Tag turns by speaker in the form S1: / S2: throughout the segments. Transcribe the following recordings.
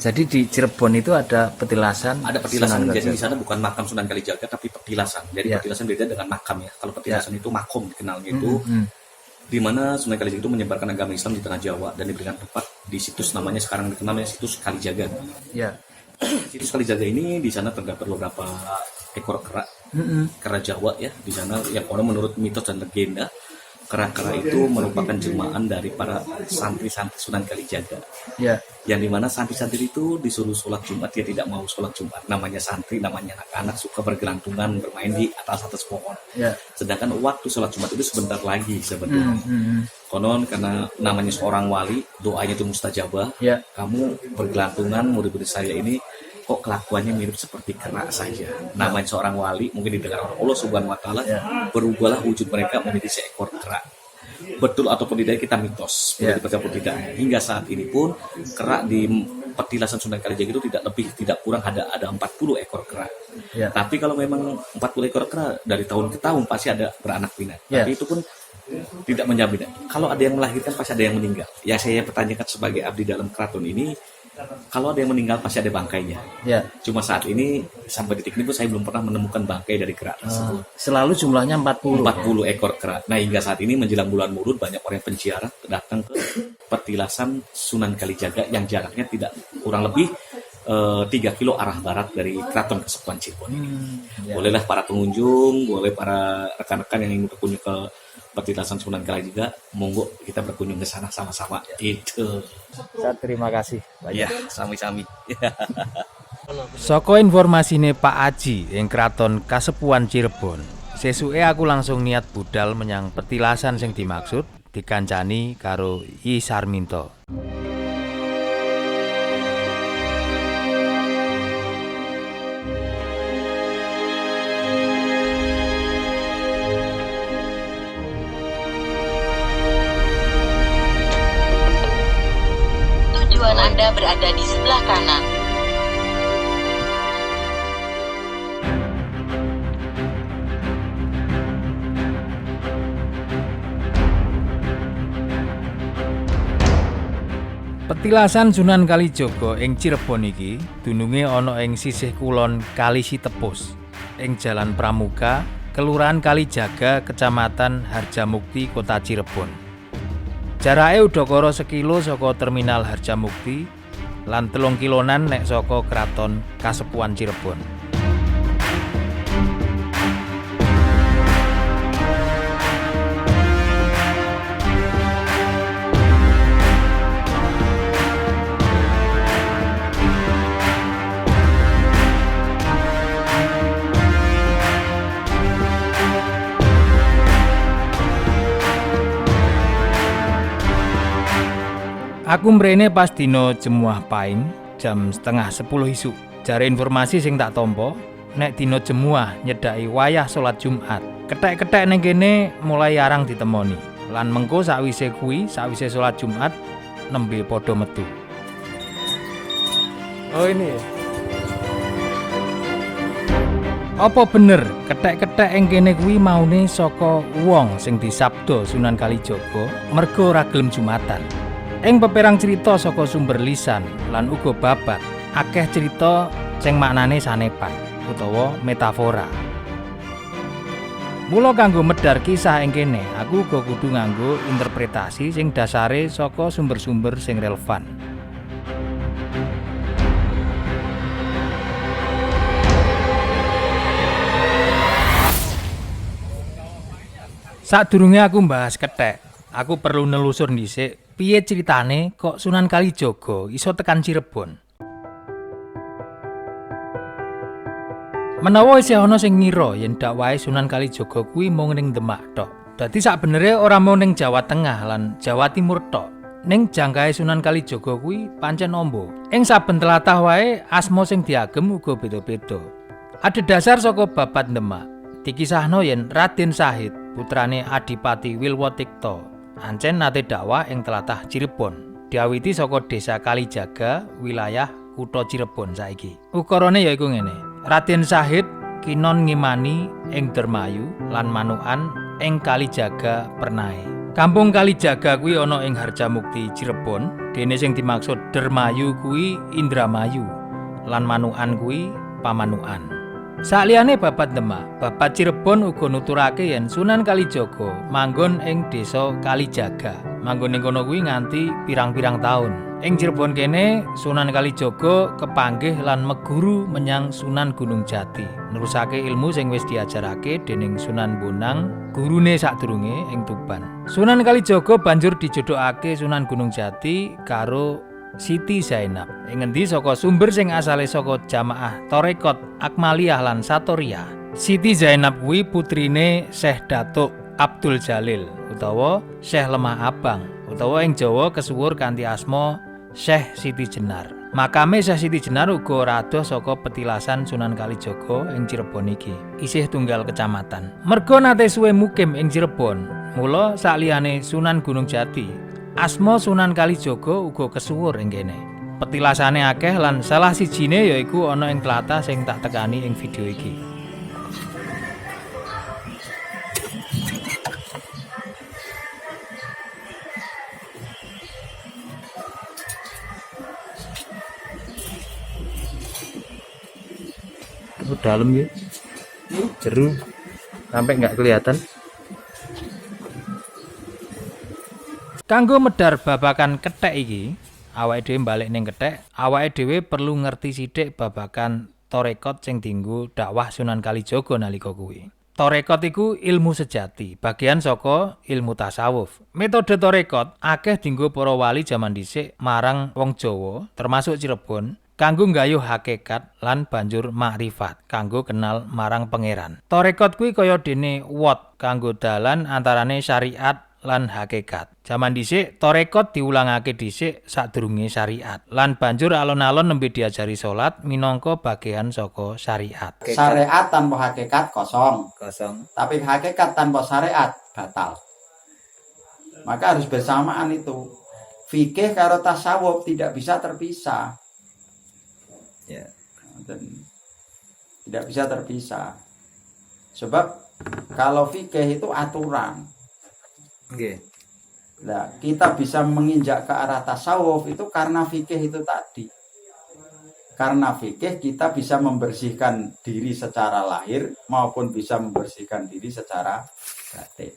S1: Jadi di Cirebon itu ada petilasan.
S2: Ada petilasan,
S1: Sunan
S2: jadi
S1: Kalijaga.
S2: di sana bukan makam Sunan Kalijaga tapi petilasan. Jadi
S1: Ya.
S2: petilasan beda dengan makam ya. Kalau petilasan itu makom dikenalnya itu,
S1: Hmm.
S2: di mana Sunan Kalijaga itu menyebarkan agama Islam di tengah Jawa dan diberikan tempat di situs namanya sekarang dikenal situs Kalijaga.
S1: Ya.
S2: Situs Kalijaga ini di sana terdapat beberapa ekor kera, kera Jawa ya di sana yang konon menurut mitos dan legenda kera-kera itu merupakan jelmaan dari para santri-santri Sunan Kalijaga.
S1: Ya.
S2: Yang dimana santri-santri itu disuruh sholat Jumat, dia tidak mau sholat Jumat. Namanya santri, namanya anak-anak suka bergelantungan bermain di atas pohon.
S1: Ya.
S2: Sedangkan waktu sholat Jumat itu sebentar lagi sebetulnya. Konon karena namanya seorang wali, doanya itu mustajabah.
S1: Ya.
S2: Kamu bergelantungan murid-murid saya ini kok kelakuannya mirip seperti kera saja. Namanya seorang wali, mungkin didengar oleh Allah Subhanahu wa taala, berubahlah wujud mereka menjadi seekor kera. Betul ataupun tidak kita mitos, boleh dipercaya ataupun tidak. Hingga saat ini pun kera di petilasan Sunan Kalijaga itu tidak kurang ada 40 ekor kera.
S1: Ya.
S2: Tapi kalau memang 40 ekor kera dari tahun ke tahun pasti ada beranak pinak.
S1: Ya.
S2: Tapi itu pun tidak menjamin. Kalau ada yang melahirkan pasti ada yang meninggal. Yang saya pertanyakan sebagai abdi dalam keraton ini, kalau ada yang meninggal pasti ada bangkainya.
S1: Ya.
S2: Cuma saat ini sampai detik ini pun saya belum pernah menemukan bangkai dari kera tersebut.
S1: Selalu jumlahnya 40.
S2: 40 ekor kera. Nah hingga saat ini menjelang bulan Maulud banyak orang penziarah datang ke petilasan Sunan Kalijaga yang jaraknya tidak kurang lebih 3 kilo arah barat dari Keraton Kasepuhan Cirebon ini. Bolehlah para pengunjung, boleh para rekan-rekan yang ingin berkunjung ke petilasan Sunan Kalijaga, monggo kita berkunjung ke sana sama-sama. Itu.
S1: Saya terima kasih.
S2: Ya, sami-sami.
S1: Saka informasine Pak Aji ing Kraton Kasepuhan Cirebon, sesuke aku langsung niat budal menyang petilasan sing dimaksud dikancani karo I Sarminto.
S3: Tujuan Anda berada di sebelah kanan.
S1: Petilasan Sunan Kalijaga ing Cirebon iki dununge ana ing sisih kulon Kali Sitepus, ing Jalan Pramuka, Kelurahan Kalijaga, Kecamatan Harjamukti, Kota Cirebon. Jarake udakara sekilo saka Terminal Harjamukti lan 3 kilonan nek saka Kraton Kasepuhan Cirebon. Aku mrene pas dina Jemuah Paing jam 9:30 isuk. Jare informasi sing tak tampa, nek dina Jemuah nyedaki wayah salat Jumat, kethek-kethek ning kene mulai arang ditemoni. Lan mengko sawise salat Jumat nembe padha metu. Oh ini. Apa bener kethek-kethek ing kene kuwi maune saka wong sing disabda Sunan Kalijaga merga ora gelem Jumatan? Ing peperang cerita saka sumber lisan lan uga babat, akeh cerita sing maknane sanepan utawa metafora. Mula kanggo medhar kisah ing kene, aku uga kudu nganggo interpretasi sing dasare saka sumber-sumber sing relevan. Sadurunge aku mbahas kethek, aku perlu nelusur dhisik piye ceritane kok Sunan Kalijaga iso tekan Cirebon. Menawa isih ana sing ngira yen dakwahe Sunan Kalijaga kuwi mung ning Demak tok. Dadi sakbenere ora mung ning Jawa Tengah lan Jawa Timur tok. Ning jangkahe Sunan Kalijaga kuwi pancen amba. Ing saben tlatah wae asma sing diagem uga beda-beda. Adhedhasar saka babat Demak, dikisahno yen Raden Sahid, putrane Adipati Wilwatikta, ancen nate dakwah ing tlatah Cirebon. Diawiti saka desa Kalijaga, wilayah kutha Cirebon saiki. Ukarane yaiku ngene. Raden Sahid kinon ngimani ing Dermayu lan manukan ing Kalijaga Pernahe. Kampung Kalijaga kuwi ana ing Harjamukti, Cirebon. Dene sing dimaksud Dermayu kuwi Indramayu lan Manukan kuwi Pamanukan. Saliyane babat Demak, babat Cirebon uga nuturake yen Sunan Kalijaga manggon ing desa Kalijaga. Manggon ing kono kuwi nganti pirang-pirang taun. Ing Cirebon kene Sunan Kalijaga kepanggih lan meguru menyang Sunan Gunung Jati. Nerusake ilmu sing wis diajarake dening Sunan Bonang, gurune sadurunge ing Tuban. Sunan Kalijaga banjur dijodhokake Sunan Gunung Jati karo Siti Zainab. Ing ngendi saka sumber sing asale saka jamaah Tarekat Akmaliyah lan Satoriyah. Siti Zainab kuwi putrine Syekh Datuk Abdul Jalil utawa Syekh Lemah Abang utawa ing Jawa kesuwur kanthi asma Syekh Siti Jenar. Makame Syekh Siti Jenar uga rada saka petilasan Sunan Kalijaga ing Cirebon iki. Isih tunggal kecamatan. Merga nate suwe mukim ing Cirebon, mula sakliyane Sunan Gunung Jati, asma Sunan Kalijaga uga kesuwur ing kene. Petilasane akeh lan salah sijine yaiku ana ing tlatah sing tak tekani ing video iki. Dalam ya, jeru sampai nggak kelihatan. Kanggo medhar babakan kethek iki, awake dhewe balik ning kethek, awake dhewe perlu ngerti sithik babakan tarekat sing dienggo dakwah Sunan Kalijaga nalika kuwi. Tarekat iku ilmu sejati, bagian saka ilmu tasawuf. Metode tarekat akeh dienggo para wali jaman dhisik marang wong Jawa, termasuk Cirebon, kanggo nggayuh hakikat lan banjur makrifat kanggo kenal marang pangeran. Tarekat kuwi kaya dene wot kanggo dalan antarane syariat lan hakikat. Jaman dhisik tarekat diulangake dhisik sadurunge syariat lan banjur alon-alon nembe diajari salat minangka bagian saka syariat.
S4: Syariat tanpa hakikat kosong. Tapi hakikat tanpa syariat batal. Maka harus bersamaan itu. Fikih karo tasawuf tidak bisa terpisah. Ya. Dan tidak bisa terpisah. Sebab kalau fikih itu aturan.
S1: Nggih.
S4: Nah, kita bisa menginjak ke arah tasawuf itu karena fikih itu tadi. Karena fikih kita bisa membersihkan diri secara lahir maupun bisa membersihkan diri secara batin.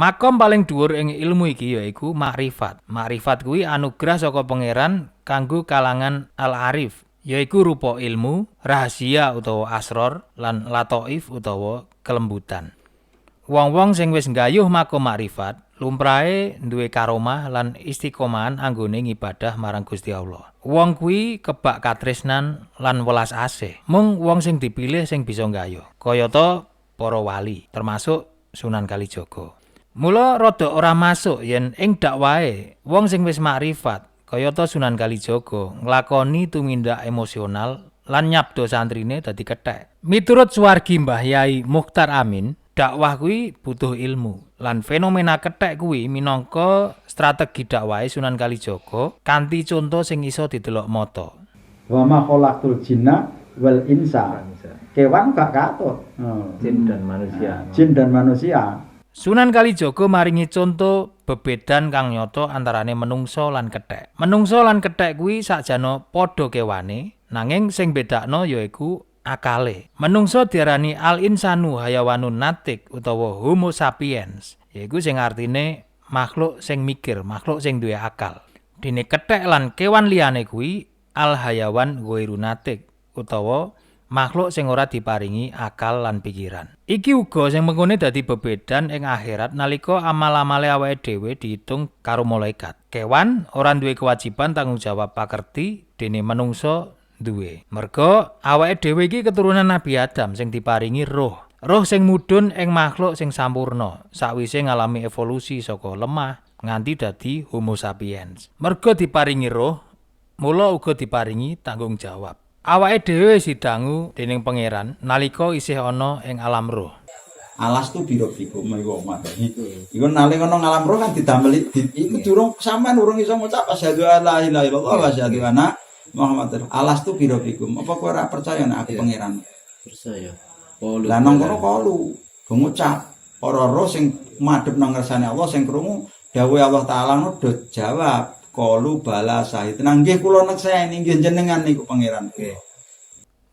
S1: Makom paling dhuwur ing ilmu iki yaiku makrifat. Makrifat kuwi anugerah saka pangeran kanggo kalangan al-arif, yaiku rupa ilmu, rahasia utawa asror lan lataif utawa kelembutan. Wong-wong sing wis nggayuh makom makrifat lumrahe duwe karomah lan istiqomahan anggone ngibadah marang Gusti Allah. Wong kuwi kebak katresnan lan welas asih. Mung wong sing dipilih sing bisa nggayuh, kayata para wali, termasuk Sunan Kalijaga. Mula rada ora masuk yen ing dakwahe wong sing wis makrifat kayata Sunan Kalijaga nglakoni tumindak emosional lan nyabda santrine dadi kethek. Miturut Suwargi Mbah Yai Mukhtar Amin, dakwah kuwi butuh ilmu lan fenomena kethek kuwi minangka strategi dakwahe Sunan Kalijaga kanthi conto sing iso didelok mata.
S4: Wa ma khalaqtul jinna wal insa. Kewan gak katut.
S1: Jin dan manusia.
S4: Jin dan manusia.
S1: Sunan Kalijaga maringi conto bebedan kang nyata antarane menungso lan kethek. Menungso lan kethek kuwi sakjane padha kewane, nanging sing bedakno yaiku akale. Menungso diarani al-insanu hayawanun natik utawa homo sapiens, yaiku sing artine makhluk sing mikir, makhluk sing duwe akal. Dene kethek lan kewan liyane kuwi al-hayawan ghairu natik utawa makhluk sing ora diparingi akal lan pikiran. Iki uga sing mengkone dadi bebedan ing akhirat nalika amal-amale awake dhewe diitung karo malaikat. Kewan ora duwe kewajiban tanggung jawab pakerti, dene manungsa duwe. Merga awake dhewe iki keturunan Nabi Adam sing diparingi roh. Roh sing mudhun ing makhluk sing sampurna sakwise ngalami evolusi saka lemah nganti dadi homo sapiens. Merga diparingi roh, mula uga diparingi tanggung jawab. Awake dhewe sidangu dening pangeran nalika isih ana ing alam roh.
S4: Alas tu biro iku menawa mateni. Iku nalika ana alam roh kan didamel iku durung sampean urung iso ngucap asyhadu alla ilaha illallah wa asyhadu anna Muhammadar. Alas tu biro iku. Apa kowe ora percaya nek aku pangeran?
S2: Percaya.
S4: Lah nang kono kalu ngucap Para roh sing madhep nang ngersane Allah sing krungu dawuh Allah taala no do jawab qalu bala sahid. Nggih kula nekseni nggih jenengan niku pangeran.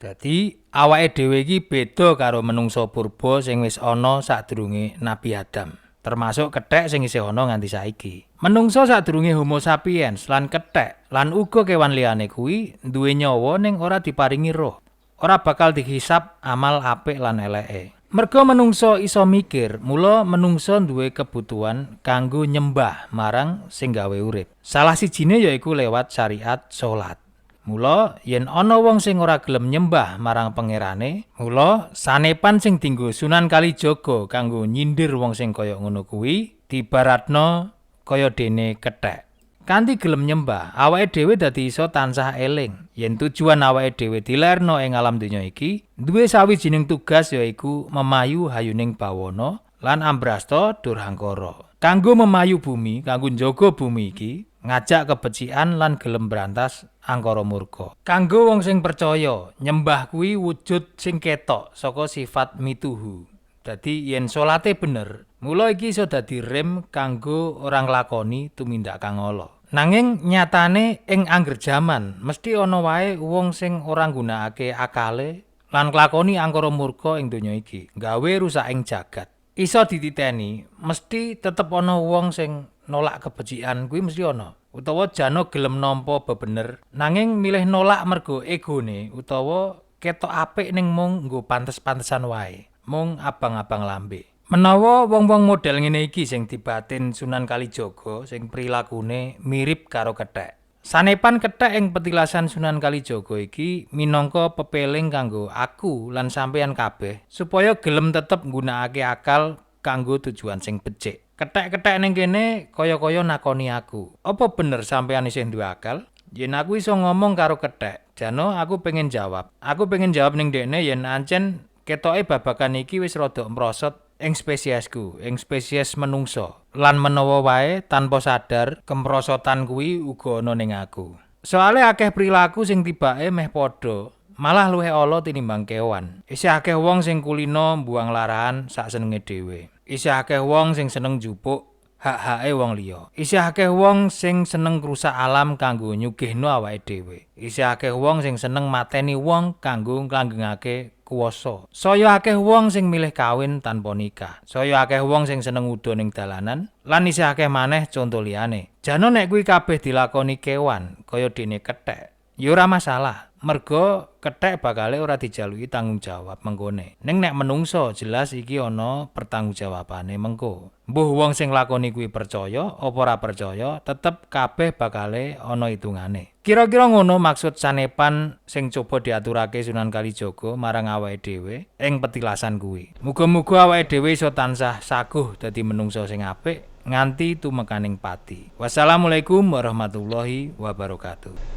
S1: Dadi awake dhewe iki beda karo menungsa purba sing wis ana sadurunge Nabi Adam. Termasuk kethek sing isih ana nganti saiki. Menungsa sadurunge Homo sapiens lan kethek lan uga kewan liyane kuwi duwe nyawa ning ora diparingi roh. Ora bakal dihisab amal apik lan eleke. Merga menungsa iso mikir, mula menungsa duwe kebutuhan kanggo nyembah marang sing gawe urip. Salah sijine yaiku lewat syariat salat. Mula yen ana wong sing ora gelem nyembah marang pangerane, mula sanepan sing dienggo Sunan Kalijaga kanggo nyindir wong sing kaya ngono kuwi dibaratno kaya dene kethek. Kanthi gelem nyembah, awake dhewe dadi iso tansah eling yen tujuan awake dhewe dilairno ing alam donya iki duwe sawijining tugas yaiku memayu hayuning bawana lan ambrasta durhangkara. Kanggo memayu bumi, kanggo njaga bumi iki, ngajak kebecikan lan gelem berantas angkara murka. Kanggo wong sing percaya, nyembah kuwi wujud sing ketok saka sifat mituhu. Dadi yen salate bener, mula iki iso dadi rem kanggo ora nglakoni tumindak kang ala. Nanging nyatane ing angger jaman mesti ana wae wong sing ora nggunakake akale lan nglakoni angkara murka ing donya iki, gawe rusak ing jagat. Iso dititeni, mesti tetep ana wong sing nolak kebecikan kuwi mesti ana. Utawa jano gelem nampa bebener, nanging milih nolak mergo egone utawa ketok apik ning mung nggo pantes-pantesan wae, mung abang-abang lambe. Menawa wong-wong model ngene iki sing dibatin Sunan Kalijaga sing prilakune mirip karo kethek. Sanepan kethek ing petilasan Sunan Kalijaga iki minangka pepeling kanggo aku lan sampeyan kabeh supaya gelem tetep nggunakake akal kanggo tujuan sing becik. Kethek-kethek ning kene kaya-kaya nakoni aku. Apa bener sampeyan isih duwe akal? Yen aku iso ngomong karo kethek, jano aku pengen jawab. Aku pengen jawab ning dekne yen ancen ketoke babagan iki wis rada mrosot ing spesiesku, ing spesies menungsa. Lan menawa wae tanpa sadar kemrosotan kuwi uga ana ning aku. Soale akeh prilaku sing tibake meh padha, malah luwih ala tinimbang kewan. Isih akeh wong sing kulino mbuang larahan sak senenge dhewe. Isih akeh wong sing seneng njupuk hak-hake wong liya. Isih akeh wong sing seneng ngrusak alam kanggo nyugihno awake dhewe. Isih akeh wong sing seneng mateni wong kanggo nglanggengake kuwasa. Saya akeh wong sing milih kawin tanpa nikah. Saya akeh wong sing seneng udo ning dalanan lan isih akeh maneh conto liyane. Jano nek kuwi kabeh dilakoni kewan kaya dene kethek, ya ora masalah. Merga kethek bakale ora dijaluki tanggung jawab menggone. Ning nek menungso jelas iki ana pertanggungjawabane mengko. Mbuh wong sing lakoni kuwi percaya apa ora percaya, tetep kabeh bakale ana hitungane. Kira-kira ngono maksud sanepan sing coba diaturake Sunan Kalijaga marang awake dhewe ing petilasan kuwi. Muga-muga awake dhewe iso tansah saguh dadi menungso sing apik nganti tumekaning pati. Wassalamualaikum warahmatullahi wabarakatuh.